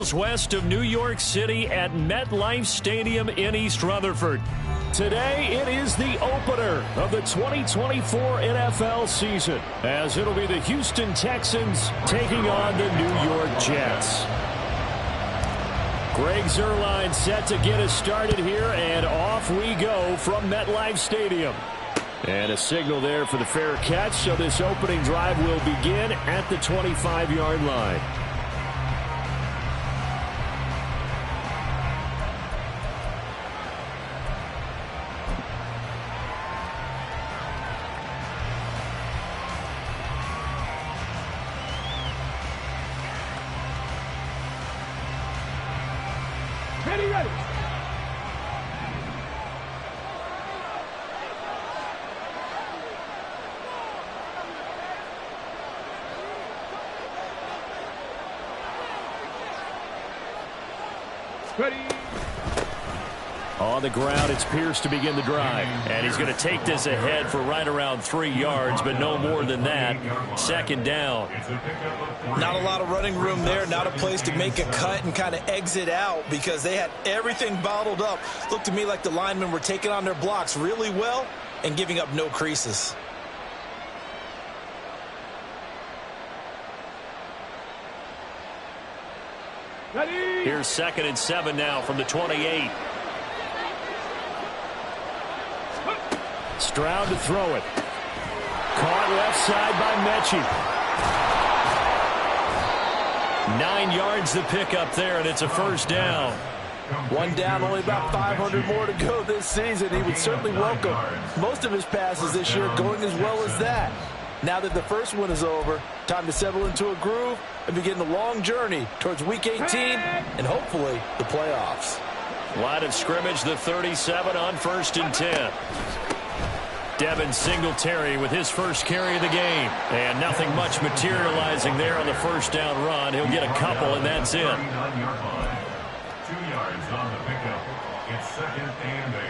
West of New York City at MetLife Stadium in East Rutherford. Today, it is the opener of the 2024 NFL season, as it'll be the Houston Texans taking on the New York Jets. Greg Zuerlein set to get us started here, and off we go from MetLife Stadium. And a signal there for the fair catch, so this opening drive will begin at the 25-yard line. On the ground, it's Pierce to begin the drive. And he's going to take this ahead for right around 3 yards, but no more than that. Second down. Not a lot of running room there, not a place to make a cut and kind of exit out because they had everything bottled up. Looked to me like the linemen were taking on their blocks really well and giving up no creases. Here's 2nd and 7 now from the 28. Stroud to throw it. Caught left side by Mechie. 9 yards the pickup there, and it's a first down. One down, only about 500 more to go this season. He would certainly welcome most of his passes this year going as well as that. Now that the first one is over, time to settle into a groove and begin the long journey towards Week 18 and hopefully the playoffs. Line of scrimmage, the 37 on 1st and 10. Devin Singletary with his first carry of the game. And nothing much materializing there on the first down run. He'll get a couple, and that's it. 2 yards on the pickup. It's 2nd and 8.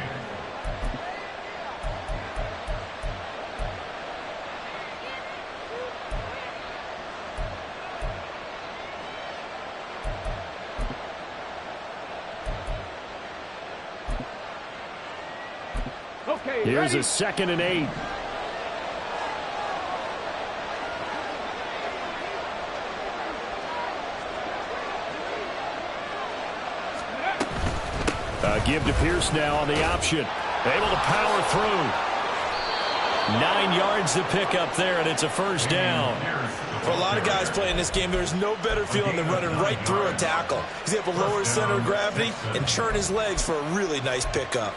Here's a 2nd and 8. Give to Pierce now on the option. Able to power through. 9 yards to pick up there, and it's a first down. For a lot of guys playing this game, there's no better feeling than running right through a tackle. He's able to lower his center of gravity and churn his legs for a really nice pickup.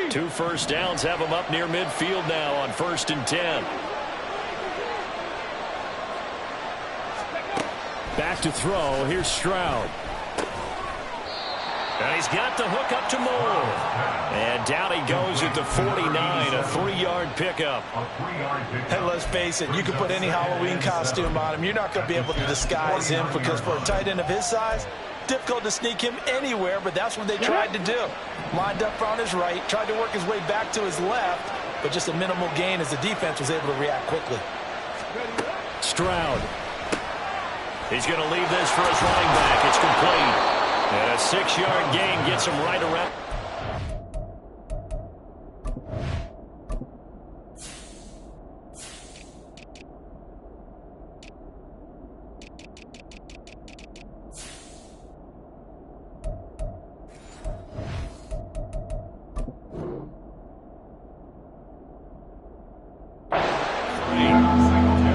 Two first downs have him up near midfield now on 1st and 10. Back to throw. Here's Stroud. And he's got the hook up to Moore. And down he goes at the 49, a 3-yard pickup. Hey, let's face it, you can put any Halloween costume on him. You're not going to be able to disguise him because for a tight end of his size, difficult to sneak him anywhere, but that's what they tried to do. Lined up on his right, tried to work his way back to his left, but just a minimal gain as the defense was able to react quickly. Stroud. He's going to leave this for his running back. It's complete. And a 6-yard gain gets him right around.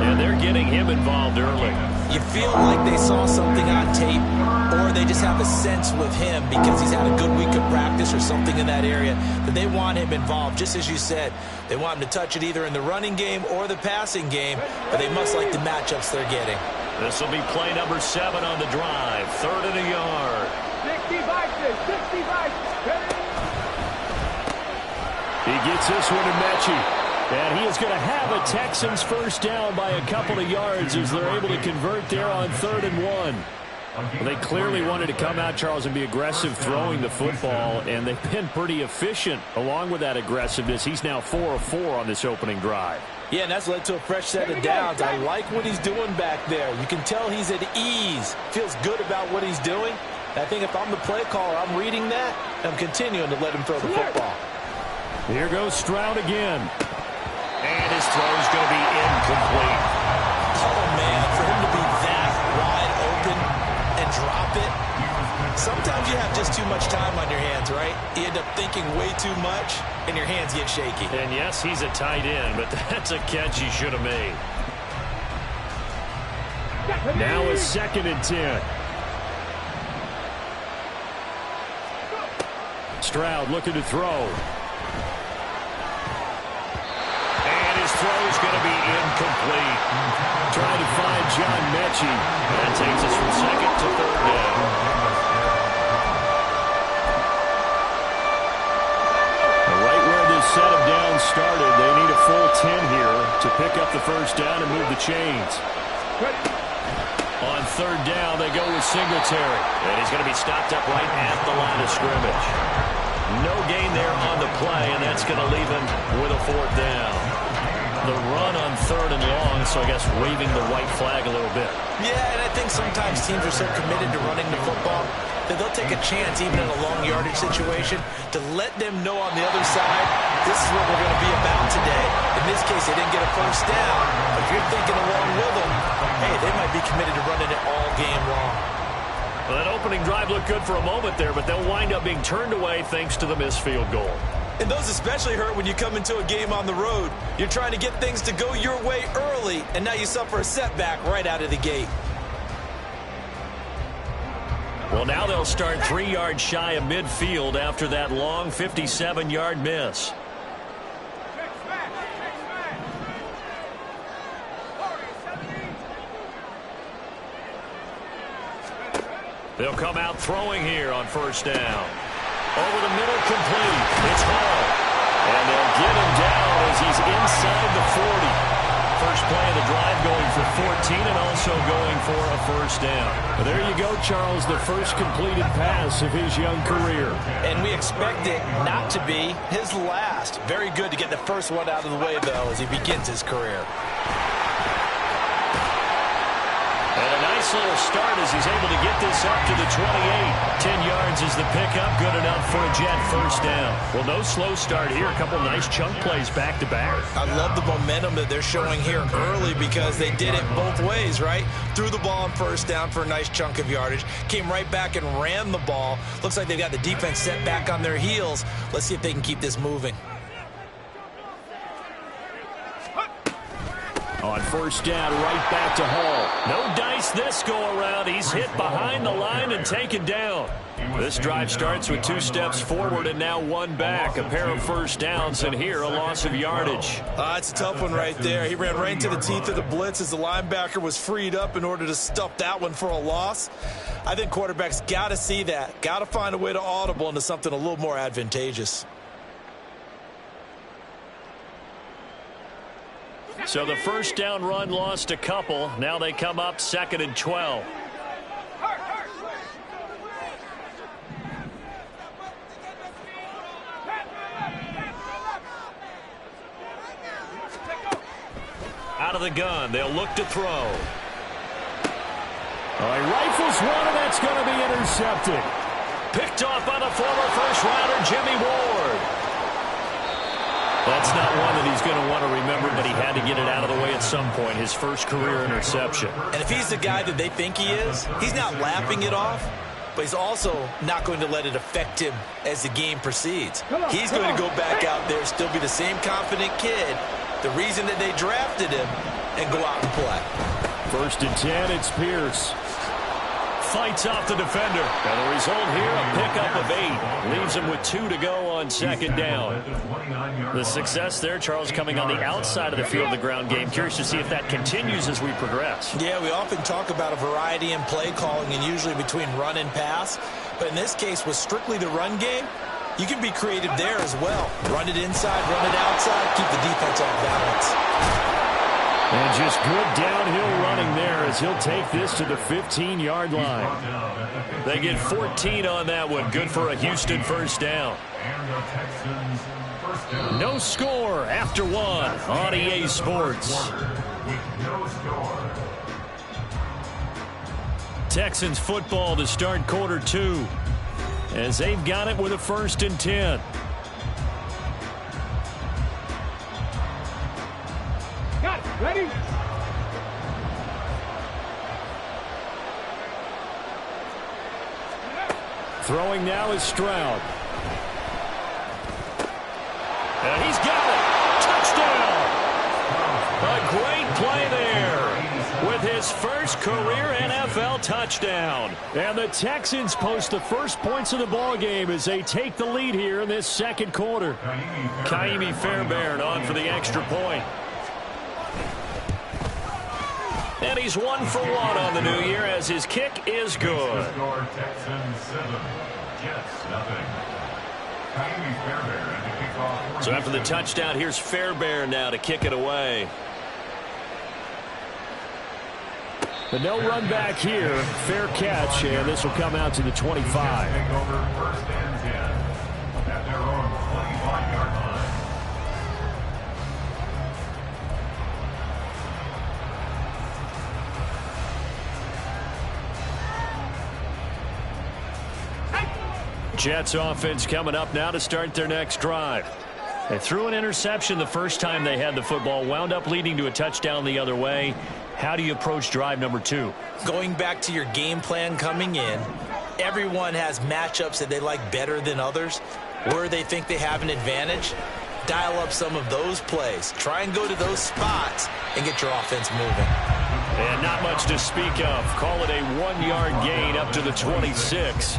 And they're getting him involved early. You feel like they saw something on tape, or they just have a sense with him because he's had a good week of practice or something in that area that they want him involved. Just as you said, they want him to touch it either in the running game or the passing game, but they must like the matchups they're getting. This will be play number 7 on the drive. 3rd and a yard. 60 Vikings, 60 Vikings. He gets this one to Mechie. And he is going to have a Texans first down by a couple of yards as they're able to convert there on 3rd and 1. They clearly wanted to come out, Charles, and be aggressive throwing the football, and they've been pretty efficient along with that aggressiveness. He's now 4 of 4 on this opening drive. Yeah, and that's led to a fresh set of downs. I like what he's doing back there. You can tell he's at ease, feels good about what he's doing. I think if I'm the play caller, I'm reading that, and I'm continuing to let him throw the football. Here goes Stroud again. And his throw is going to be incomplete. Oh, man, for him to be that wide open and drop it. Sometimes you have just too much time on your hands, right? You end up thinking way too much, and your hands get shaky. And yes, he's a tight end, but that's a catch he should have made. Now a 2nd and 10. Stroud looking to throw. And his throw is going to be incomplete. Trying to find John Mechie. That takes us from 2nd to 3rd down. Right where this set of downs started, they need a full 10 here to pick up the 1st down and move the chains. On 3rd down, they go with Singletary. And he's going to be stopped up right at the line of scrimmage. No gain there on the play, and that's going to leave him with a 4th down. The run on 3rd and long, so I guess waving the white flag a little bit. Yeah, and I think sometimes teams are so committed to running the football that they'll take a chance, even in a long yardage situation, to let them know on the other side, this is what we're going to be about today. In this case, they didn't get a 1st down, but if you're thinking along with them, hey, they might be committed to running it all game long. Well, that opening drive looked good for a moment there, but they'll wind up being turned away thanks to the missed field goal. And those especially hurt when you come into a game on the road. You're trying to get things to go your way early, and now you suffer a setback right out of the gate. Well, now they'll start 3 yards shy of midfield after that long 57-yard miss. They'll come out throwing here on 1st down. Over the middle, complete. It's Hall. And they'll get him down as he's inside the 40. First play of the drive going for 14 and also going for a 1st down. There you go, Charles, the first completed pass of his young career. And we expect it not to be his last. Very good to get the first one out of the way, though, as he begins his career. And a nice little start as he's able to get this up to the 28. 10 yards is the pickup. Good enough for a Jet 1st down. Well, no slow start here. A couple nice chunk plays back-to-back. I love the momentum that they're showing here early because they did it both ways, right? Threw the ball on 1st down for a nice chunk of yardage. Came right back and ran the ball. Looks like they've got the defense set back on their heels. Let's see if they can keep this moving. On 1st down, right back to Hall. No dice this go-around. He's hit behind the line and taken down. This drive starts with 2 steps forward and now 1 back. A pair of 1st downs, and here a loss of yardage. It's a tough one right there. He ran right into the teeth of the blitz as the linebacker was freed up in order to stuff that one for a loss. I think quarterbacks got to see that. Got to find a way to audible into something a little more advantageous. So the 1st down run lost a couple. Now they come up 2nd and 12. Out of the gun, they'll look to throw. All right, rifles one, and that's going to be intercepted. Picked off by the former 1st rounder, Jimmy Ward. That's not one that he's going to want to remember, but he had to get it out of the way at some point. His first career interception. And if he's the guy that they think he is, he's not laughing it off, but he's also not going to let it affect him as the game proceeds. He's going to go back out there, still be the same confident kid, the reason that they drafted him, and go out and play. 1st and 10, it's Pierce. Fights off the defender. And the result here, a pickup of 8. Leaves him with 2 to go on 2nd down. The success there, Charles, coming on the outside of the field of the ground game. Curious to see if that continues as we progress. Yeah, we often talk about a variety in play calling and usually between run and pass. But in this case, with strictly the run game, you can be creative there as well. Run it inside, run it outside, keep the defense off balance. And just good downhill running there as he'll take this to the 15-yard line. They get 14 on that one. Good for a Houston first down. And the Texans first down. No score after one on EA Sports. With no score. Texans football to start quarter two as they've got it with a 1st and 10. Got it. Ready? Throwing now is Stroud. And he's got it. Touchdown. A great play there with his first career NFL touchdown. And the Texans post the first points of the ball game as they take the lead here in this second quarter. Ka'imi Fairbairn on for the extra point. And he's 1 for 1 on the new year as his kick is good. Score Texans 7, Jets nothing. Ka'imi Fairbairn at the kickoff. So after the touchdown, here's Fairbairn now to kick it away. But no run back here. Fair catch, and this will come out to the 25. Take over 1st and 10 at their own 25-yard line. Jets offense coming up now to start their next drive. They threw an interception the first time they had the football, wound up leading to a touchdown the other way. How do you approach drive number 2? Going back to your game plan coming in, everyone has matchups that they like better than others. Where they think they have an advantage, dial up some of those plays. Try and go to those spots and get your offense moving. And not much to speak of. Call it a 1-yard gain up to the 26.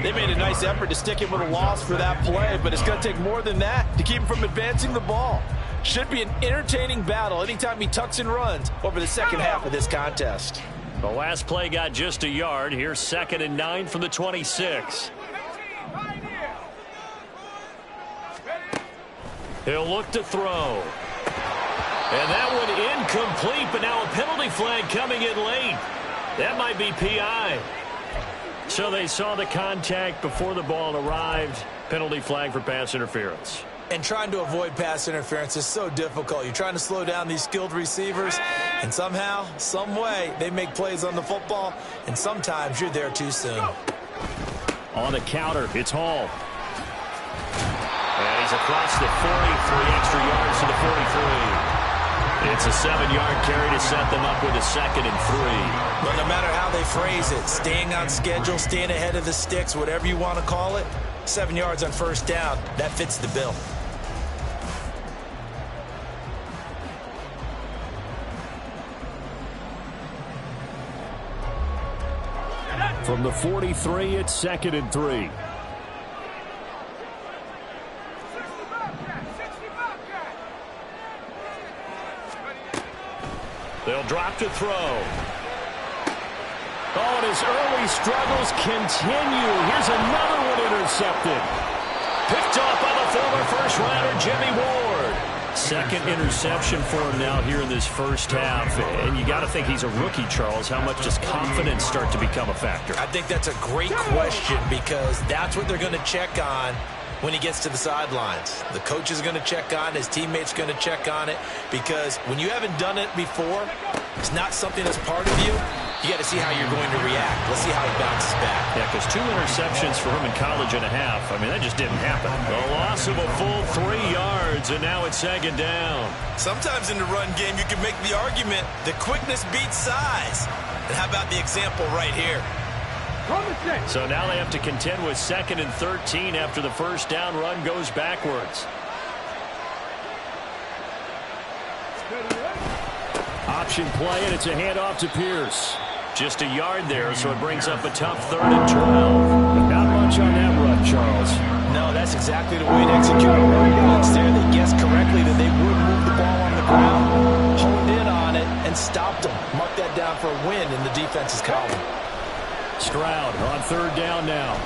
They made a nice effort to stick him with a loss for that play, but it's going to take more than that to keep him from advancing the ball. Should be an entertaining battle anytime he tucks and runs over the second half of this contest. The last play got just a yard. Here's 2nd and 9 from the 26. He'll look to throw. And that one incomplete, but now a penalty flag coming in late. That might be PI. So they saw the contact before the ball arrived. Penalty flag for pass interference. And trying to avoid pass interference is so difficult. You're trying to slow down these skilled receivers, and somehow, some way, they make plays on the football, and sometimes you're there too soon. On the counter, it's Hall. And he's across the 40, 3 extra yards to the 43. It's a 7-yard carry to set them up with a 2nd and 3. But no matter how they phrase it, staying on schedule, staying ahead of the sticks, whatever you want to call it, 7 yards on 1st down, that fits the bill. From the 43, it's 2nd and 3. They'll drop to throw. Oh, and his early struggles continue. Here's another one intercepted. Picked off by the former first-rounder Jimmy Ward. 2nd interception for him now here in this first half. And you got to think he's a rookie, Charles. How much does confidence start to become a factor? I think that's a great question because that's what they're going to check on when he gets to the sidelines. The coach is going to check on it. His teammates going to check on it because when you haven't done it before, it's not something that's part of you. You got to see how you're going to react. Let's see how he bounces back. Yeah, because 2 interceptions for him in college and a half. I mean, that just didn't happen. The loss of a full 3 yards, and now it's 2nd down. Sometimes in the run game, you can make the argument that quickness beats size. And how about the example right here? So now they have to contend with 2nd and 13 after the first down run goes backwards. Option play, and it's a handoff to Pierce. Just a yard there, so it brings up a tough 3rd and 12. But not much on that run, Charles. No, that's exactly the way to execute a run blitz there. They guessed correctly that they would move the ball on the ground, honed in on it, and stopped them. Mark that down for a win in the defense's column. Stroud on 3rd down now.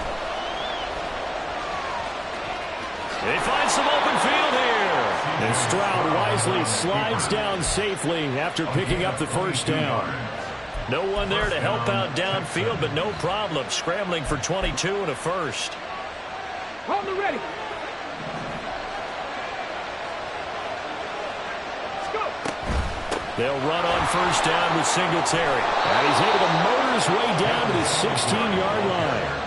They find some open field here. And Stroud wisely slides down safely after picking up the first down. No one there to help out downfield, but no problem scrambling for 22 and a first. Hold it ready. They'll run on first down with Singletary. And he's able to motor his way down to the 16-yard line.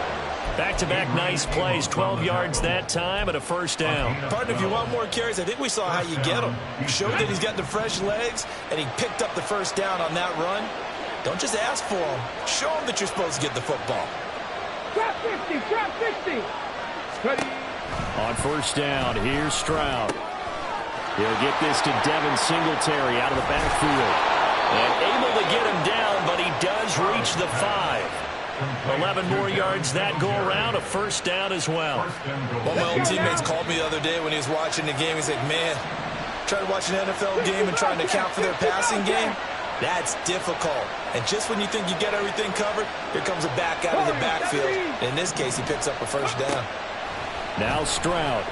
Back-to-back nice plays, 12 yards that time and a first down. Partner, if you want more carries, I think we saw how you get them. Showed that he's got the fresh legs, and he picked up the first down on that run. Don't just ask for him. Show him that you're supposed to get the football. Trap 50, trap 50. Ready. On first down, here's Stroud. He'll get this to Devin Singletary out of the backfield. And able to get him down, but he does reach the 5. 11 more yards that go around, a first down as well. One of my old teammates called me the other day when he was watching the game. He's like, man, trying to watch an NFL game and trying to account for their passing game, that's difficult. And just when you think you get everything covered, here comes a back out of the backfield. In this case, he picks up a first down. Now Stroud.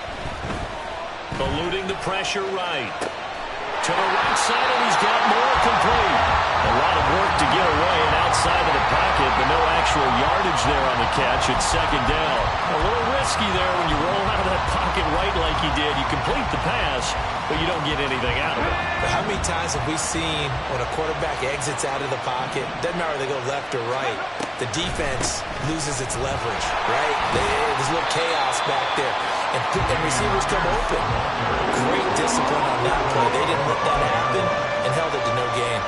Eluding the pressure right. To the right side, and he's got more complete. A lot of work to get away and outside of the pocket, but no actual yardage there on the catch. It's second down. A little risky there when you roll out of that pocket right like he did. You complete the pass, but you don't get anything out of it. But how many times have we seen when a quarterback exits out of the pocket, doesn't matter if they go left or right, the defense loses its leverage, right? There's a little chaos back there. And receivers come open. Great discipline on that play. They didn't let that happen and held it to no gain.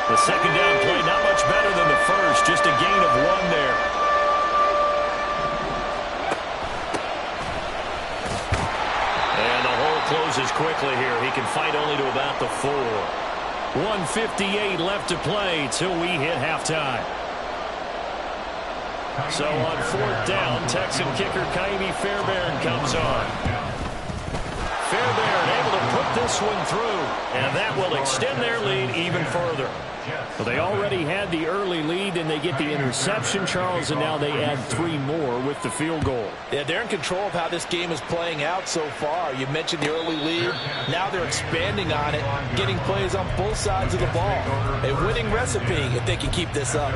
The second down play not much better than the first. Just a gain of 1 there. And the hole closes quickly here. He can fight only to about the 4. 1:58 left to play till we hit halftime. So on fourth down, Texan kicker Ka'imi Fairbairn comes on. Fairbairn able to put this one through, and that will extend their lead even further. Well, they already had the early lead, and they get the interception, Charles, and now they add 3 more with the field goal. Yeah, they're in control of how this game is playing out so far. You mentioned the early lead. Now they're expanding on it, getting plays on both sides of the ball. A winning recipe if they can keep this up.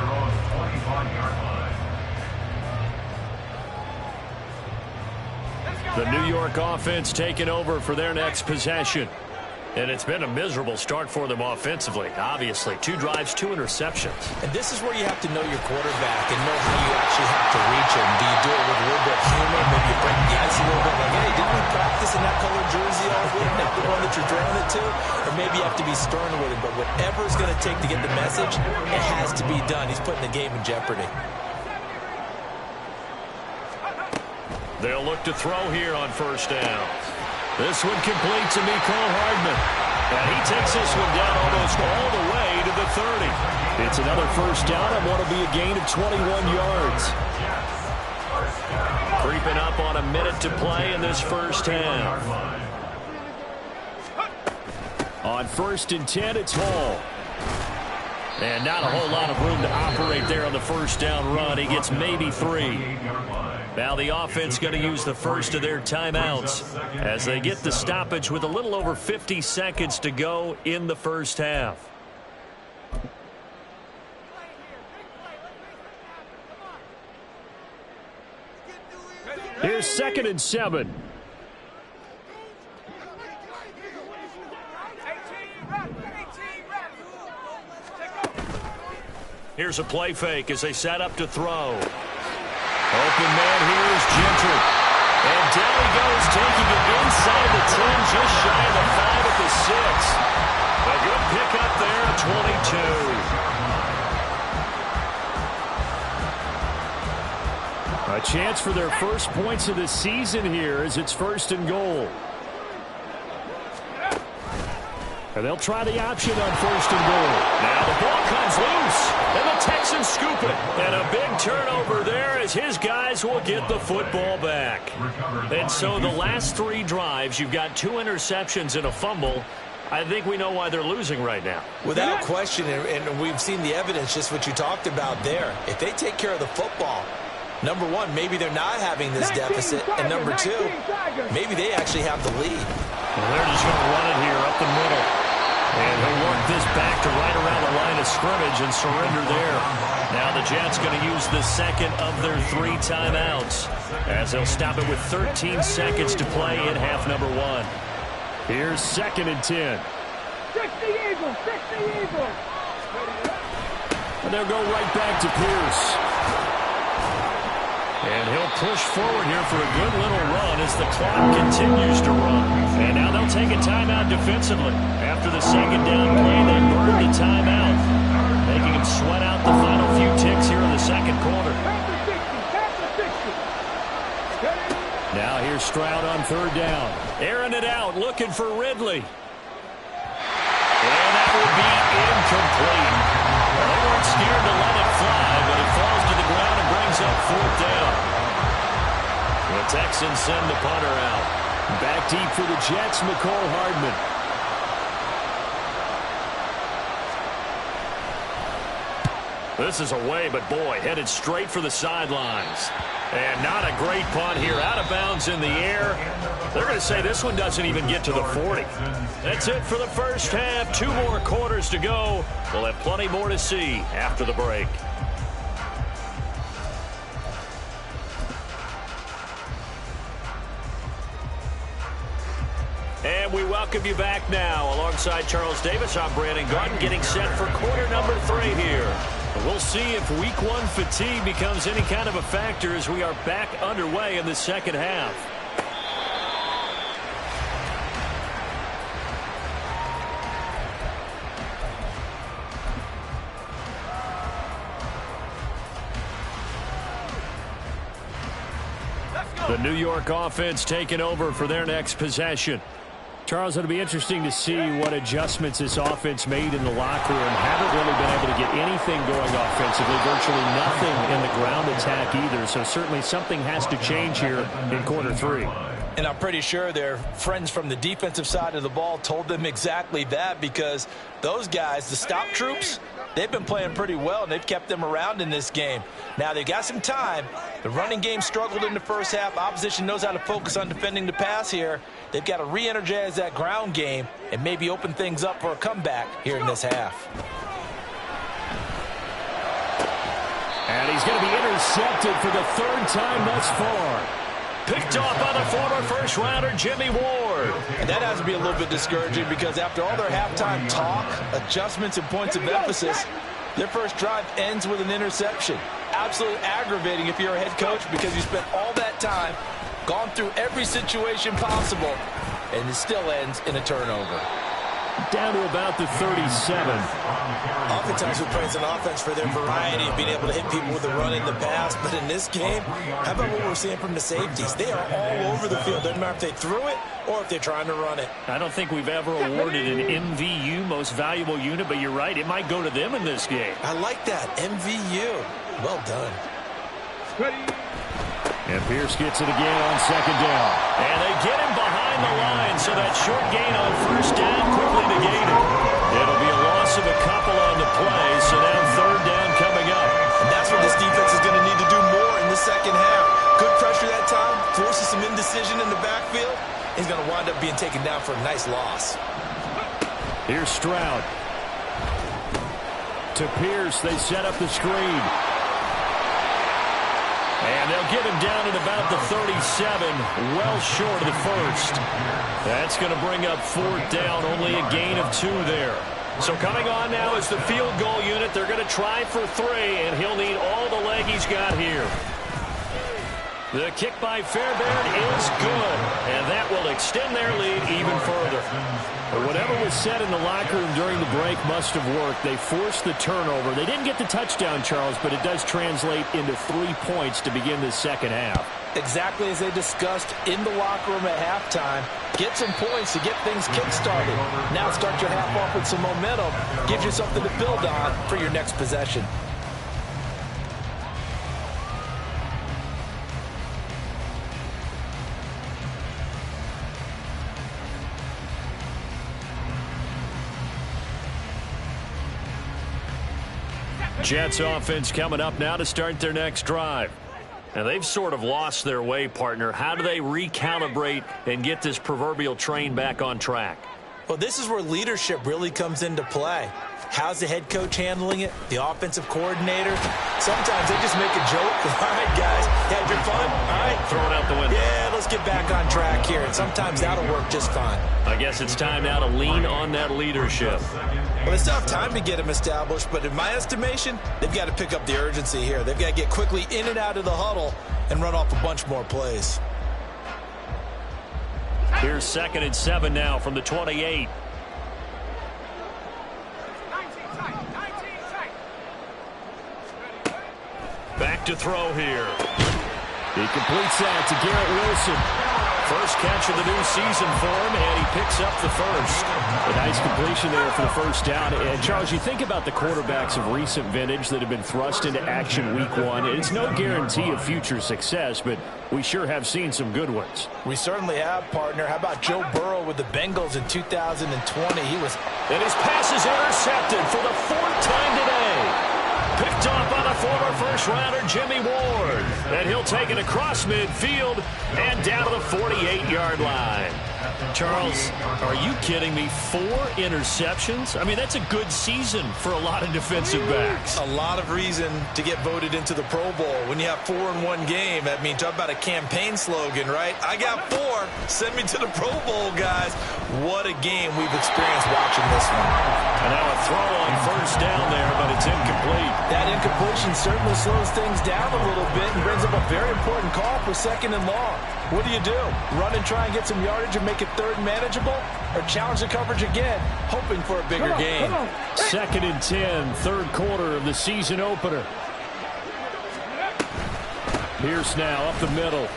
The New York offense taking over for their next possession. And it's been a miserable start for them offensively, obviously. 2 drives, 2 interceptions. And this is where you have to know your quarterback and know how you actually have to reach him. Do you do it with a little bit of humor? Maybe you break the ice a little bit like, hey, didn't we practice in that color jersey all week, not the one that you're throwing it to? Or maybe you have to be stern with him. But whatever it's going to take to get the message, it has to be done. He's putting the game in jeopardy. They'll look to throw here on first down. This one complete to Mecole Hardman. And he takes this one down almost all the way to the 30. It's another first down and what will be a gain of 21 yards. Creeping up on a minute to play in this first half. On 1st and 10, it's Hall. And not a whole lot of room to operate there on the first down run. He gets maybe 3. Now the offense going to use the first of their timeouts as they get the stoppage with a little over 50 seconds to go in the first half. Here's 2nd and 7. Here's a play fake as they set up to throw. Open man here is Gentry. And down he goes, taking it inside the 10, just shy of the 5 at the 6. A good pickup there at 22. A chance for their first points of the season here as it's 1st and goal. And they'll try the option on 1st and goal. Now the ball comes loose, and the Texans scoop it. And a big turnover there as his guys will get the football back. And so the last 3 drives, you've got 2 interceptions and a fumble. I think we know why they're losing right now. Without question, and we've seen the evidence, just what you talked about there. If they take care of the football, number 1, maybe they're not having this deficit. And number 2, maybe they actually have the lead. Well, they're just going to run it here up the middle. And he'll work this back to right around the line of scrimmage and surrender there. Now the Jets going to use the second of their 3 timeouts as they'll stop it with 13 seconds to play in half number 1. Here's 2nd and 10. 60 Eagles, 60 Eagles. And they'll go right back to Pierce. And he'll push forward here for a good little run as the clock continues to run. And now they'll take a timeout defensively. After the second down play, they burned the timeout, making them sweat out the final few ticks here in the second quarter. Now here's Stroud on 3rd down. Airing it out, looking for Ridley. And that will be incomplete. Well, they weren't scared to let it fly, but it falls to the ground and brings up 4th down. The Texans send the punter out. Back deep for the Jets, Mecole Hardman. This is away, but boy, headed straight for the sidelines. And not a great punt here. Out of bounds in the air. They're going to say this one doesn't even get to the 40. That's it for the first half. 2 more quarters to go. We'll have plenty more to see after the break. And we welcome you back now. Alongside Charles Davis, I'm Brandon Gaudin, getting set for quarter number 3 here. We'll see if week 1 fatigue becomes any kind of a factor as we are back underway in the second half. The New York offense taking over for their next possession. Charles, it'll be interesting to see what adjustments this offense made in the locker room. Haven't really been able to get anything going offensively, virtually nothing in the ground attack either. So certainly something has to change here in quarter 3. And I'm pretty sure their friends from the defensive side of the ball told them exactly that, because those guys, the stop troops, they've been playing pretty well, and they've kept them around in this game. Now, they've got some time. The running game struggled in the first half. Opposition knows how to focus on defending the pass here. They've got to re-energize that ground game and maybe open things up for a comeback here in this half. And he's going to be intercepted for the 3rd time thus far. Picked off by the former first-rounder Jimmy Ward. And that has to be a little bit discouraging, because after all their halftime talk, adjustments, and points of emphasis, their first drive ends with an interception. Absolutely aggravating if you're a head coach, because you spent all that time, gone through every situation possible, and it still ends in a turnover. Down to about the 37. Oftentimes we praise an offense for their variety of being able to hit people with the run in the pass, but in this game, how about what we're seeing from the safeties? They are all over the field. Doesn't matter if they threw it or if they're trying to run it. I don't think we've ever awarded an MVU, most valuable unit, but you're right, it might go to them in this game. I like that, MVU. Well done. And Pierce gets it again on 2nd down. And they get him behind the line, so that short gain on 1st down quickly negated. It'll be a loss of a couple on the play, so now 3rd down coming up. And that's what this defense is going to need to do more in the second half. Good pressure that time, forces some indecision in the backfield. He's going to wind up being taken down for a nice loss. Here's Stroud. To Pierce, they set up the screen. And they'll get him down at about the 37, well short of the 1st. That's going to bring up 4th down, only a gain of 2 there. So coming on now is the field goal unit. They're going to try for 3, and he'll need all the leg he's got here. The kick by Fairbairn is good, and that will extend their lead even further. But whatever was said in the locker room during the break must have worked. They forced the turnover. They didn't get the touchdown, Charles, but it does translate into 3 points to begin the second half. Exactly as they discussed in the locker room at halftime. Get some points to get things kick-started. Now start your half off with some momentum. Gives you something to build on for your next possession. Jets offense coming up now to start their next drive. And they've sort of lost their way, partner. How do they recalibrate and get this proverbial train back on track? Well, this is where leadership really comes into play. How's the head coach handling it? The offensive coordinator? Sometimes they just make a joke. All right, guys, had your fun? All right. Throw it out the window. Yeah, let's get back on track here. And sometimes that'll work just fine. I guess it's time now to lean on that leadership. Well, they still have time to get them established, but in my estimation, they've got to pick up the urgency here. They've got to get quickly in and out of the huddle and run off a bunch more plays. Here's 2nd and 7 now from the 28. Back to throw here. He completes that to Garrett Wilson. First catch of the new season for him, and he picks up the first. A nice completion there for the first down. And, Charles, you think about the quarterbacks of recent vintage that have been thrust into action week 1. It's no guarantee of future success, but we sure have seen some good ones. We certainly have, partner. How about Joe Burrow with the Bengals in 2020? And his pass is intercepted for the 4th time today. Picked off by the former first-rounder Jimmy Ward. And he'll take it across midfield and down to the 48-yard line. Charles, are you kidding me? 4 interceptions? I mean, that's a good season for a lot of defensive backs. A lot of reason to get voted into the Pro Bowl. When you have 4 in one game, I mean, talk about a campaign slogan, right? I got 4. Send me to the Pro Bowl, guys. What a game we've experienced watching this one. And now a throw on first down there, but it's incomplete. That incompletion certainly slows things down a little bit and brings up a very important call for 2nd and long. What do? Run and try and get some yardage and make it 3rd and manageable? Or challenge the coverage again, hoping for a bigger gain? 2nd and 10, 3rd quarter of the season opener. Pierce now up the middle.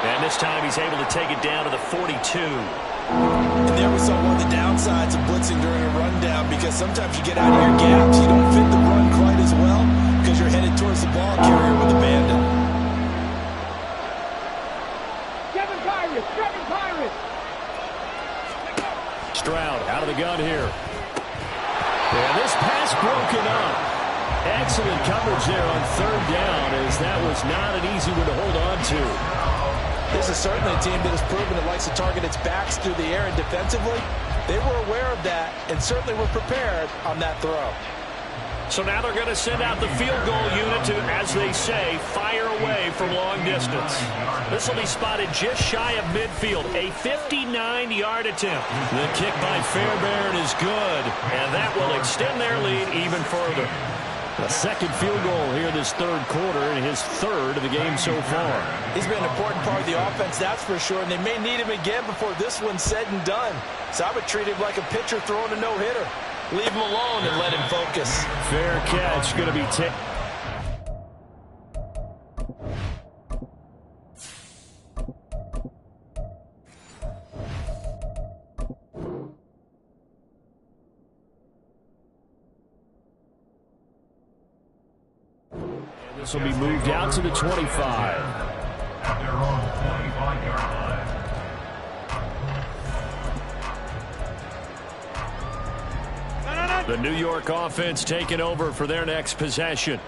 And this time he's able to take it down to the 42. And there we saw one of the downsides of blitzing during a rundown, because sometimes you get out of your gaps. You don't fit the run quite as well because you're headed towards the ball carrier with a bandit. Kevin Pirates. Stroud out of the gun here. And this pass broken up. Excellent coverage there on 3rd down, as that was not an easy one to hold on to. This is certainly a team that has proven it likes to target its backs through the air, and defensively, they were aware of that and certainly were prepared on that throw. So now they're going to send out the field goal unit to, as they say, fire away from long distance. This will be spotted just shy of midfield, a 59-yard attempt. The kick by Fairbairn is good, and that will extend their lead even further. A 2nd field goal here this 3rd quarter, and his 3rd of the game so far. He's been an important part of the offense, that's for sure, and they may need him again before this one's said and done. So I would treat him like a pitcher throwing a no-hitter. Leave him alone and let him focus. Fair catch, going to be taken. This will be moved out to the 25. At their own 25-yard line. The New York offense taking over for their next possession.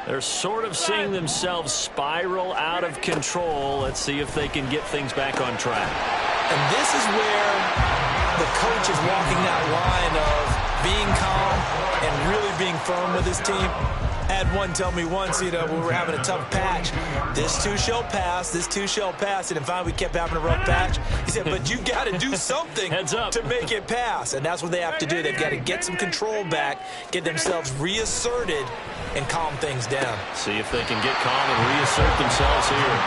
They're sort of seeing themselves spiral out of control. Let's see if they can get things back on track. And this is where the coach is walking that line of being calm and really being firm with his team. I had one tell me once, when we were having a tough patch, this too shall pass, this too shall pass. And finally we kept having a rough patch. He said, but you got to do something to make it pass. And that's what they have to do. They've got to get some control back, get themselves reasserted, and calm things down. See if they can get calm and reassert themselves here.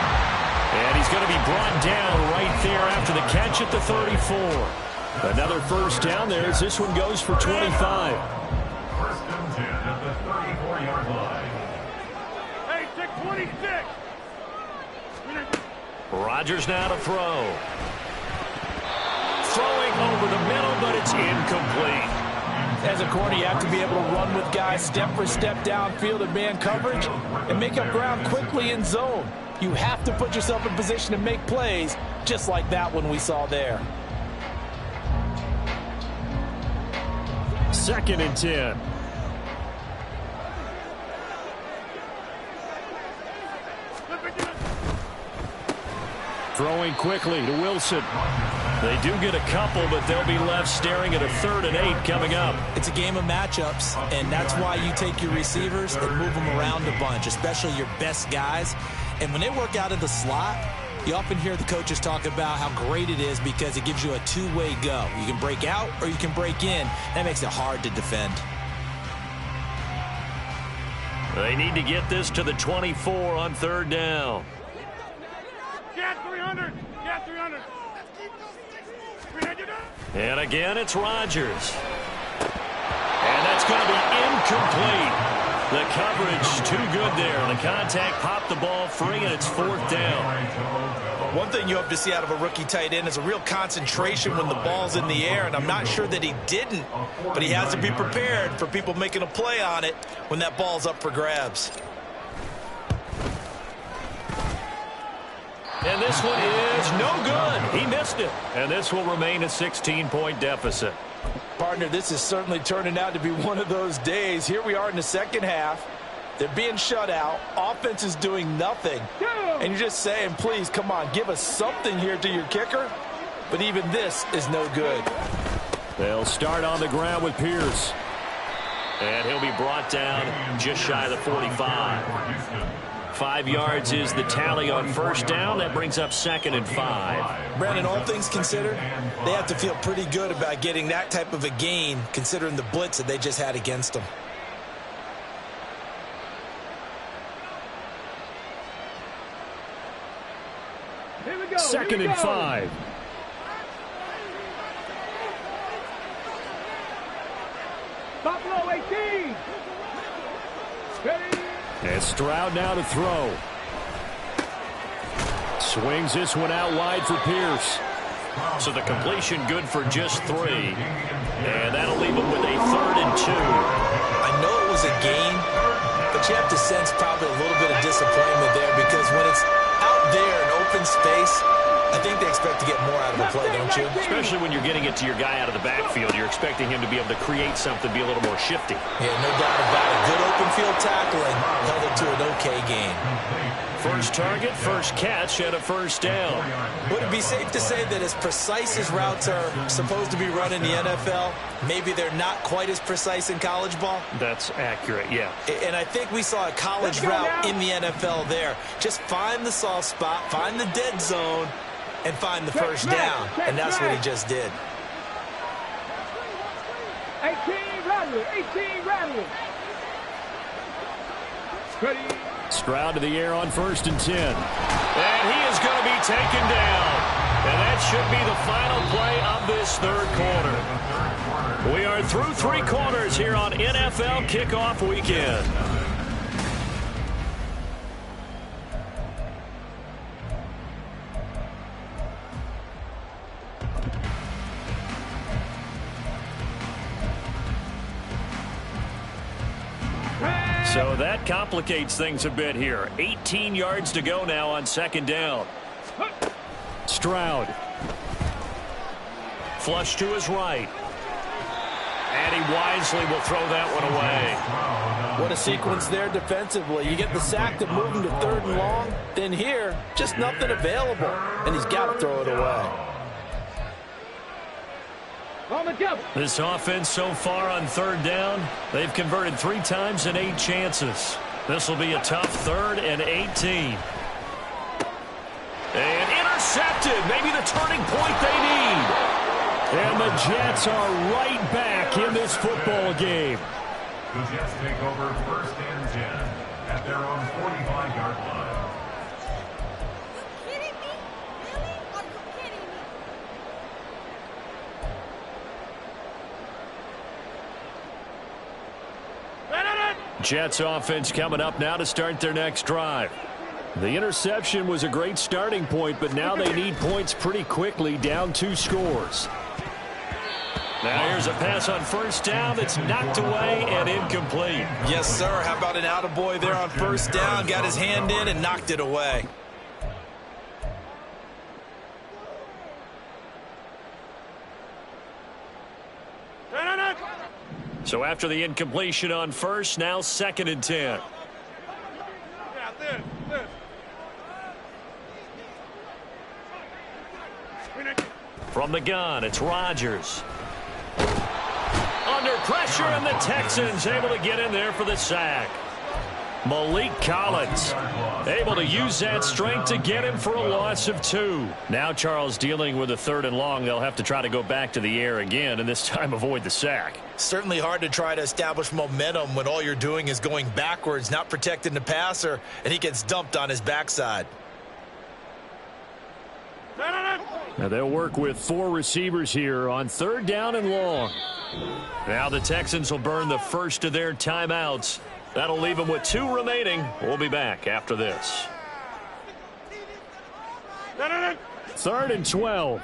And he's going to be brought down right there after the catch at the 34. Another first down there as this one goes for 25. 1st and 10 at the 34-yard line. Hey, 626. Rodgers now to throw. Throwing over the middle, but it's incomplete. As a corner, you have to be able to run with guys step for step downfield in man coverage and make up ground quickly in zone. You have to put yourself in position to make plays, just like that one we saw there. 2nd and 10. Throwing quickly to Wilson. They do get a couple, but they'll be left staring at a 3rd and 8 coming up. It's a game of matchups, and that's why you take your receivers and move them around a bunch, especially your best guys. And when they work out of the slot, you often hear the coaches talk about how great it is because it gives you a two-way go. You can break out or you can break in. That makes it hard to defend. They need to get this to the 24 on 3rd down. Get 300. Get 300. And again, it's Rodgers. And that's going to be incomplete. The coverage too good there. The contact popped the ball free, and it's 4th down. One thing you hope to see out of a rookie tight end is a real concentration when the ball's in the air, and I'm not sure that he didn't, but he has to be prepared for people making a play on it when that ball's up for grabs. And this one is no good. He missed it. And this will remain a 16-point deficit. Partner, this is certainly turning out to be one of those days. Here we are in the second half. They're being shut out. Offense is doing nothing. And you're just saying, please, come on, give us something here to your kicker. But even this is no good. They'll start on the ground with Pierce. And he'll be brought down just shy of the 45. 5 yards is the tally on 1st down. That brings up 2nd and 5. Brandon, all things considered, they have to feel pretty good about getting that type of a gain considering the blitz that they just had against them. Here we go. 2nd and 5. Buffalo 18. Ready. And Stroud now to throw. Swings this one out wide for Pierce. So the completion good for just 3. And that'll leave him with a 3rd and 2. I know it was a gain, but you have to sense probably a little bit of disappointment there because when it's out there in open space, I think they expect to get more out of the play, don't you? Especially when you're getting it to your guy out of the backfield. You're expecting him to be able to create something, be a little more shifty. Yeah, no doubt about it. Good open field tackling held it to an okay gain. First target, first catch, and a 1st down. Would it be safe to say that as precise as routes are supposed to be run in the NFL, maybe they're not quite as precise in college ball? That's accurate, yeah. And I think we saw a college route in the NFL there. Just find the soft spot, find the dead zone, and find the 1st down. And that's what he just did. 18 Rattler. 18 Rattler. Ready. Stroud to the air on 1st and 10. And he is going to be taken down. And that should be the final play of this 3rd quarter. We are through 3 quarters here on NFL Kickoff Weekend. So that complicates things a bit here. 18 yards to go now on 2nd down. Stroud. Flush to his right. And he wisely will throw that one away. What a sequence there defensively. You get the sack to move him to 3rd and long. Then here, just nothing available. And he's got to throw it away. This offense so far on 3rd down, they've converted 3 times in 8 chances. This will be a tough 3rd and 18. And intercepted. Maybe the turning point they need. And the Jets are right back in this football game. The Jets take over 1st and 10 at their own 45-yard line. Jets offense coming up now to start their next drive. The interception was a great starting point, but now they need points pretty quickly, down 2 scores. Now here's a pass on 1st down that's knocked away and incomplete. Yes, sir. How about an attaboy there on 1st down? Got his hand in and knocked it away. So after the incompletion on 1st, now 2nd and 10. Yeah, this. From the gun, it's Rodgers. Under pressure, and the Texans able to get in there for the sack. Maliek Collins able to use that strength to get him for a loss of 2. Now Charles dealing with a 3rd and long. They'll have to try to go back to the air again, and this time avoid the sack. Certainly hard to try to establish momentum when all you're doing is going backwards, not protecting the passer, and he gets dumped on his backside. Now they'll work with 4 receivers here on 3rd down and long. Now the Texans will burn the first of their timeouts. That'll leave them with 2 remaining. We'll be back after this. 3rd and 12.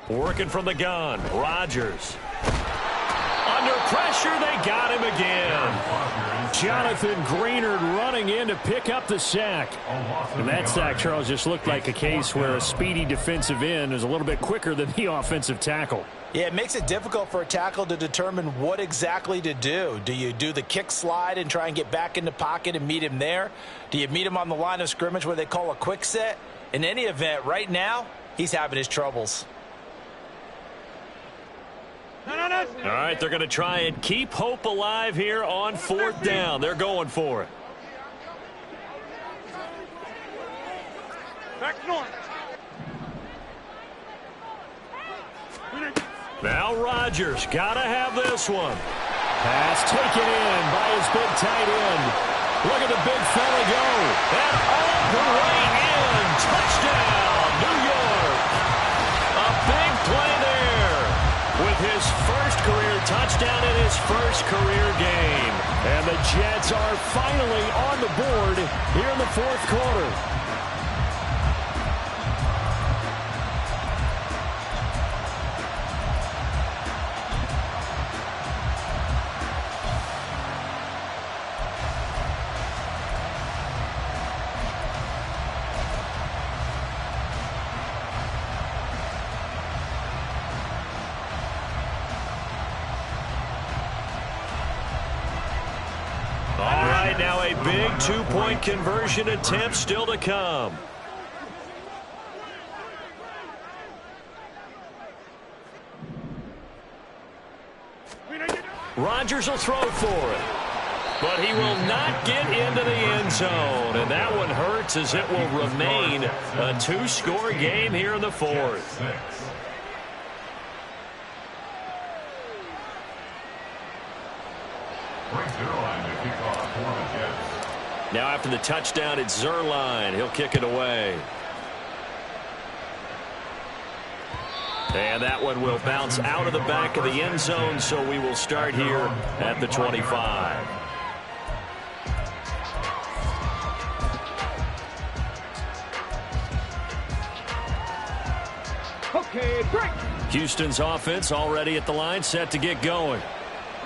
Working from the gun, Rodgers. Under pressure, they got him again. Jonathan Greenard running in to pick up the sack. And that sack, Charles, just looked like a case where a speedy defensive end is a little bit quicker than the offensive tackle. Yeah, it makes it difficult for a tackle to determine what exactly to do. Do you do the kick slide and try and get back in the pocket and meet him there? Do you meet him on the line of scrimmage where they call a quick set? In any event, right now, he's having his troubles. All right, they're going to try and keep hope alive here on 4th down. They're going for it. Now Rodgers got to have this one. Pass taken in by his big tight end. Look at the big fella go. And all the way in. Touchdown, New York. A big play there with his first career touchdown in his first career game. And the Jets are finally on the board here in the 4th quarter. Now a big 2-point conversion attempt still to come. Rodgers will throw for it, but he will not get into the end zone, and that one hurts as it will remain a 2-score game here in the 4th. Now after the touchdown, it's Zuerlein. He'll kick it away. And that one will bounce out of the back of the end zone, so we will start here at the 25. Okay, break. Houston's offense already at the line, set to get going.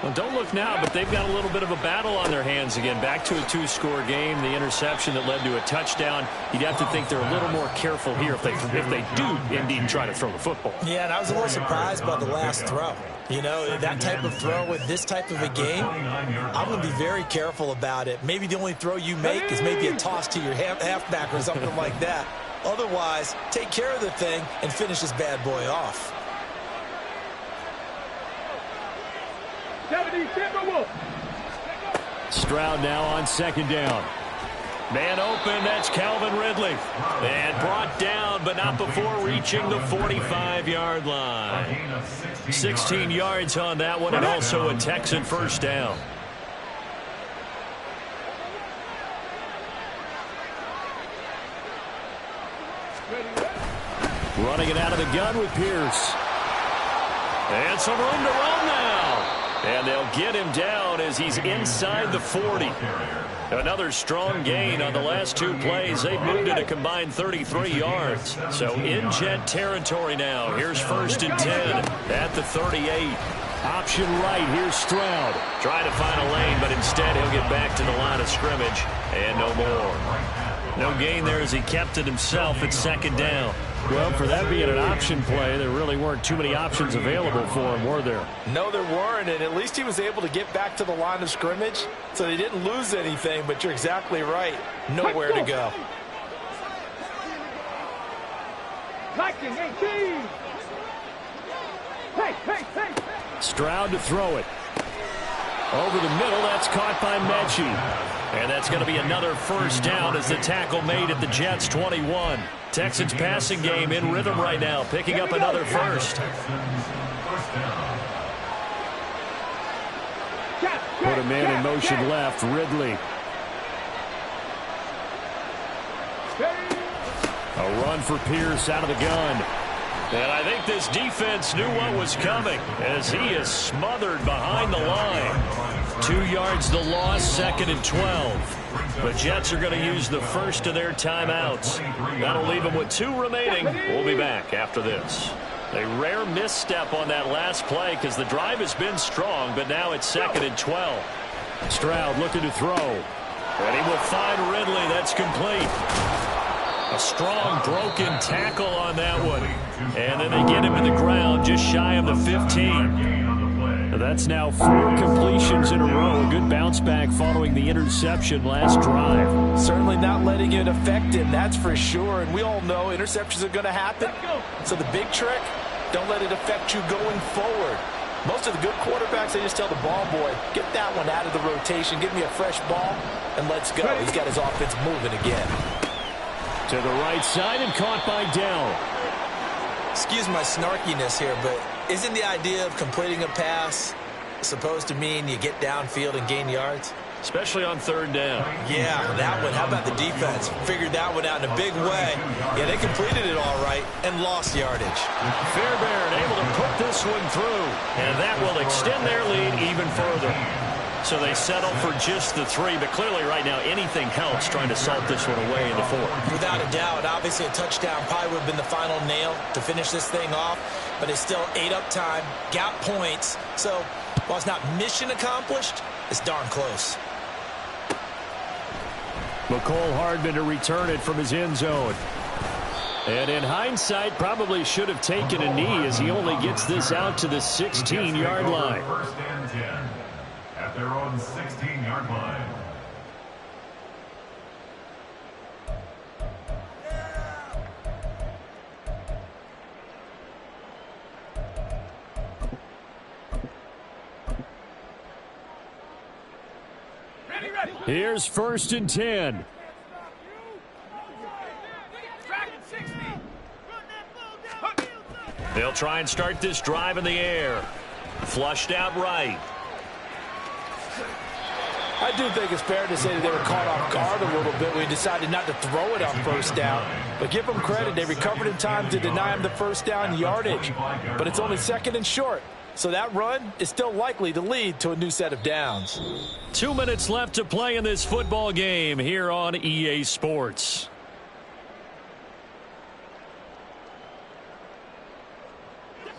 Well, don't look now, but they've got a little bit of a battle on their hands again. Back to a 2-score game. The interception that led to a touchdown. You'd have to think they're a little more careful here if they do indeed try to throw the football. Yeah, and I was a little surprised by the last throw. You know, that type of throw with this type of a game, I'm going to be very careful about it. Maybe the only throw you make is maybe a toss to your halfback or something like that. Otherwise, take care of the thing and finish this bad boy off. 70 Timberwolves. Stroud now on 2nd down. Man open, that's Calvin Ridley. And brought down, but not before reaching the 45-yard line. 16 yards on that one, and also a Texan first down. Running it out of the gun with Pierce. And some room to run now. And they'll get him down as he's inside the 40. Another strong gain on the last 2 plays. They've moved it a combined 33 yards. So in Jet territory now. Here's 1st and 10 at the 38. Option right. Here's Stroud. Trying to find a lane, but instead he'll get back to the line of scrimmage. And no more. No gain there as he kept it himself at second down. Well, for that being an option play, there really weren't too many options available for him, were there? No, there weren't, and at least he was able to get back to the line of scrimmage, so they didn't lose anything, but you're exactly right. Nowhere to go. Stroud to throw it. Over the middle, that's caught by Mechie. And that's going to be another first down as the tackle made at the Jets' 21. Texans passing game in rhythm right now, picking up another first. Put a man in motion left, Ridley. A run for Pierce out of the gun. And I think this defense knew what was coming as he is smothered behind the line. 2 yards the loss, 2nd and 12. The Jets are going to use the first of their timeouts. That'll leave them with 2 remaining. We'll be back after this. A rare misstep on that last play because the drive has been strong, but now it's 2nd and 12. Stroud looking to throw. And he will find Ridley. That's complete. A strong broken tackle on that one. And then they get him to the ground just shy of the 15. That's now 4 completions in a row. A good bounce back following the interception last drive. Certainly not letting it affect him, that's for sure. And we all know interceptions are going to happen. So the big trick, don't let it affect you going forward. Most of the good quarterbacks, they just tell the ball boy, get that one out of the rotation, give me a fresh ball, and let's go. He's got his offense moving again. To the right side and caught by Dell. Excuse my snarkiness here, but isn't the idea of completing a pass supposed to mean you get downfield and gain yards? Especially on 3rd down. Yeah, that one. How about the defense? Figured that one out in a big way. Yeah, they completed it all right and lost yardage. Fairbairn able to put this one through, and that will extend their lead even further. So they settle for just the 3, but clearly right now anything helps trying to salt this one away in the 4th. Without a doubt, obviously a touchdown probably would have been the final nail to finish this thing off, but it's still ate up time, got points, so while it's not mission accomplished, it's darn close. McCole Hardman to return it from his end zone. And in hindsight, probably should have taken a knee as he only gets this out to the 16-yard line. 1st and 10 at their own 16-yard line. Here's 1st and 10. They'll try and start this drive in the air. Flushed out right. I do think it's fair to say that they were caught off guard a little bit when we decided not to throw it on 1st down. But give them credit. They recovered in time to deny him the 1st down yardage. But it's only 2nd and short. So that run is still likely to lead to a new set of downs. 2 minutes left to play in this football game here on EA Sports.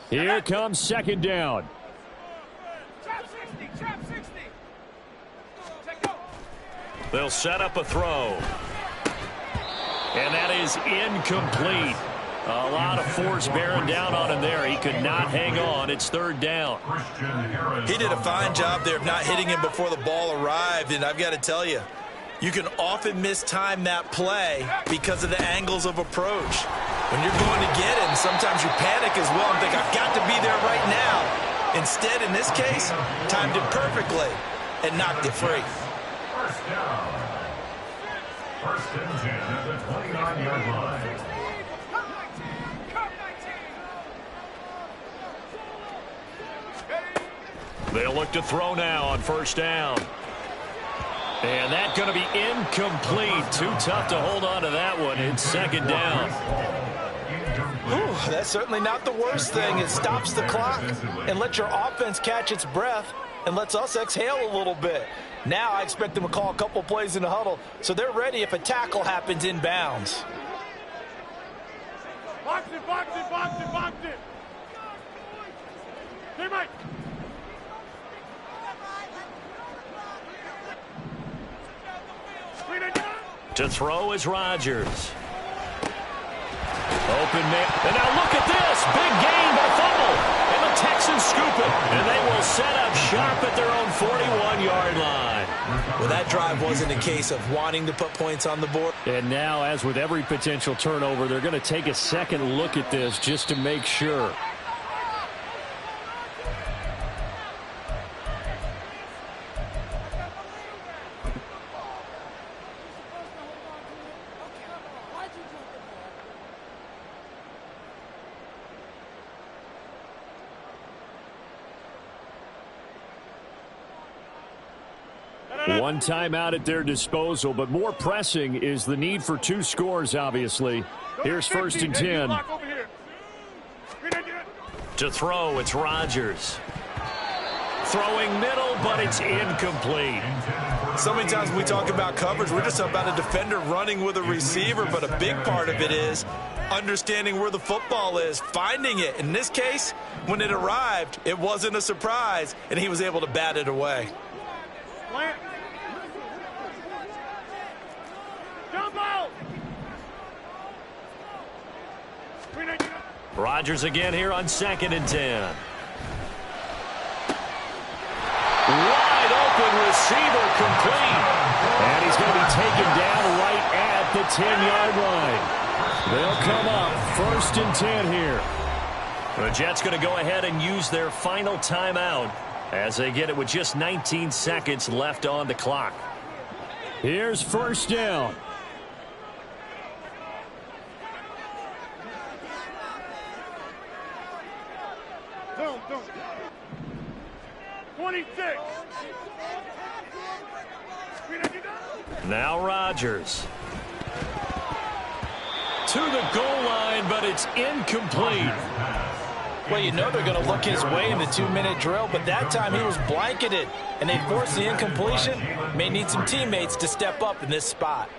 Here comes 2nd down. They'll set up a throw. And that is incomplete. A lot of force bearing down on him there. He could not hang on. It's 3rd down. He did a fine job there of not hitting him before the ball arrived, and I've got to tell you, you can often mistime that play because of the angles of approach. When you're going to get him, sometimes you panic as well and think, I've got to be there right now. Instead, in this case, timed it perfectly and knocked it free. 1st down. 1st and 10 at the 29-yard line. They'll look to throw now on 1st down. And that's going to be incomplete. Too tough to hold on to that one. It's 2nd down. Whew, that's certainly not the worst thing. It stops the clock and lets your offense catch its breath and lets us exhale a little bit. Now I expect them to call a couple plays in the huddle so they're ready if a tackle happens inbounds. Box it, box it, box it, box it. Hey, Mike. To throw is Rodgers. Open man. And now look at this. Big gain by fumble. And the Texans scoop it. And they will set up shop at their own 41-yard line. Well, that drive wasn't a case of wanting to put points on the board. And now, as with every potential turnover, they're going to take a second look at this just to make sure. One timeout at their disposal, but more pressing is the need for 2 scores, obviously. Here's 1st and 10. To throw, it's Rodgers. Throwing middle, but it's incomplete. So many times we talk about coverage, we're just about a defender running with a receiver, but a big part of it is understanding where the football is, finding it. In this case, when it arrived, it wasn't a surprise, and he was able to bat it away. Rodgers again here on 2nd and 10. Wide open receiver complete. And he's going to be taken down right at the 10-yard line. They'll come up 1st and 10 here. The Jets going to go ahead and use their final timeout as they get it with just 19 seconds left on the clock. Here's 1st down. Boom, boom. 26. Now Rodgers. To the goal line, but it's incomplete. Well, you know they're going to look his way in the 2-minute drill, but that time he was blanketed, and they forced the incompletion. May need some teammates to step up in this spot.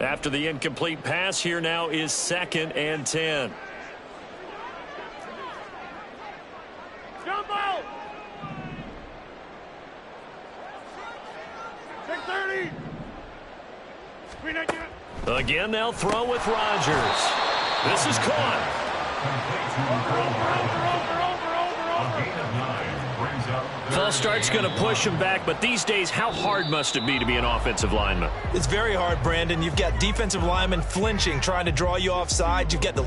After the incomplete pass, here now is 2nd and 10. Jump out. 630. Again, they'll throw with Rodgers. This is caught. False start's going to push him back, but these days, how hard must it be to be an offensive lineman? It's very hard, Brandon. You've got defensive linemen flinching, trying to draw you offside. You've got the